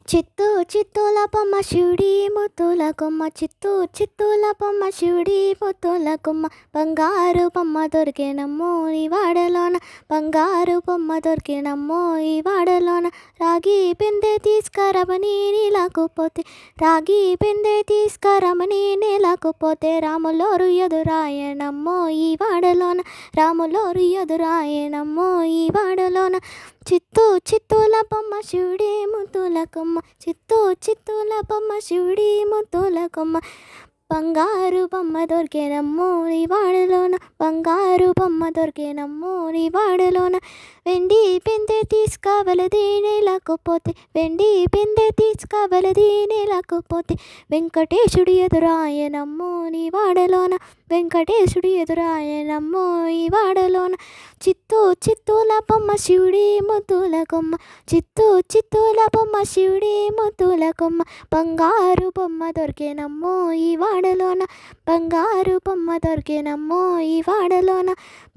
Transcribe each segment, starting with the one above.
చిత్తూ చిత్తూల బొమ్మ శివుడి ముత్తుల కొమ్మ, చిత్తూ చిత్తూల బొమ్మ శివుడి ముత్తుల కొమ్మ. బంగారు బొమ్మ దొరికేనమ్మో ఈ వాడలోన, బంగారు బొమ్మ దొరికేనమ్మో ఈ వాడలోన. రాగి పెందె తీసుకురమని నీలాకుపోతే, రాగి పెందె తీసుకురమని నీలాకుపోతే, రాములోరు ఎదురాయనమ్మో ఈ వాడలోన, రాములోరు ఎదురాయనమ్మో ఈ వాడలోన. చిత్తూ చిత్తూల బొమ్మ శివుడి ముత్తుల కొమ్మ, చిత్తూ చిత్తూల బొమ్మ శివుడి ముత్తుల కొమ్మ. బంగారు బొమ్మ దొరికేనమ్మో నీ వాడలోన, బంగారు బొమ్మ దొరికేనమ్మో నీ వాడలోన. వెండి పెందె తీసుకవలది నేలకపోతే, వెండి పెందె తీసుకవలది నేలకపోతే, వెంకటేశుడి ఎదురాయనమ్మో నీ వాడలోన, వెంకటేశుడి ఎదురాయనమ్మో ఈ వాడలోన. చిత్తూ చిత్తూల బొమ్మ శివుడి ముత్తుల కొమ్మ, చిత్తూ చిత్తూల బొమ్మ శివుడి ముత్తుల కొమ్మ. బంగారు బొమ్మ దొరికేనమ్మో ఈ వాడలోన, బంగారు బొమ్మ దొరికేనమ్మో ఈ వాడలోన.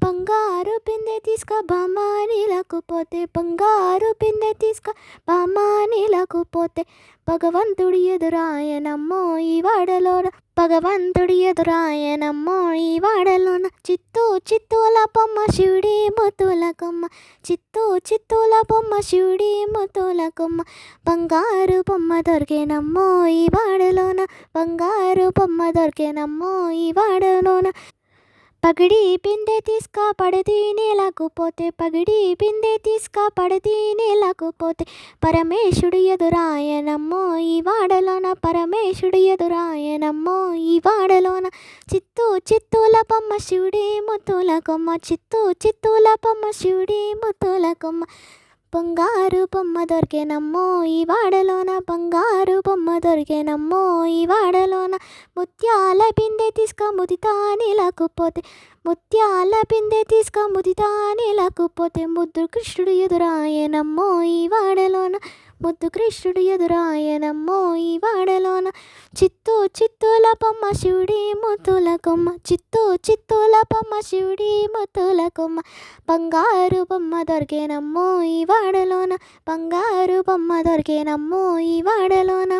బంగారు పిందె తీసుక బామ్మ నీలకుపోతే, బంగారు పిందె తీసుక బామ్మ నీలకుపోతే, భగవంతుడి ఎదురాయనమ్మో ఈ వాడలోన, భగవంతుడి ఎదురాయనమ్మో ఈ వాడలోన. చిత్తూ చిత్తూల బొమ్మ శివుడి ముత్తుల కొమ్మ, చిత్తూ చిత్తూల బొమ్మ శివుడి ముత్తుల కొమ్మ. బంగారు బొమ్మ దొరికేనమ్మో ఈ వాడలోన, బంగారు బొమ్మ దొరికేనమ్మో ఈ వాడలోన. పగిడి పిందె తీసుక పడది నేలకుపోతే, పగిడి పిందె తీసుక పడది నేలకుపోతే, పరమేశుడు ఎదురాయనమ్మో ఈ వాడలోన, పరమేశుడు ఎదురాయనమ్మో ఈ వాడలోన. చిత్తూ చిత్తూల బొమ్మ శివుడి ముత్తుల కొమ్మ, చిత్తూ చిత్తూల బొమ్మ శివుడి ముత్తుల కొమ్మ. బంగారు బొమ్మ దొరికేనమ్మో ఈ వాడలోన, బంగారు బొమ్మ దొరికేనమ్మో ఈ వాడలోన. ముత్యాల బిందె తీసుక ముదితా నీలకుపోతే, ముత్యాల బిందె తీసుక ముదితా నీలకుపోతే, ముద్దు కృష్ణుడు ఎదురాయనమ్మో ఈ వాడలోన, ముద్దు కృష్ణుడు ఎదురాయనమ్మో ఈ వాడలోన. చిత్తూ చిత్తూల బొమ్మ శివుడి ముత్తుల కొమ్మ, చిత్తూ చిత్తూల బొమ్మ శివుడి ముత్తుల కొమ్మ. బంగారు బొమ్మ దొరికేనమ్మో ఈ వాడలోన, బంగారు బొమ్మ దొరికేనమ్మో ఈ వాడలోన.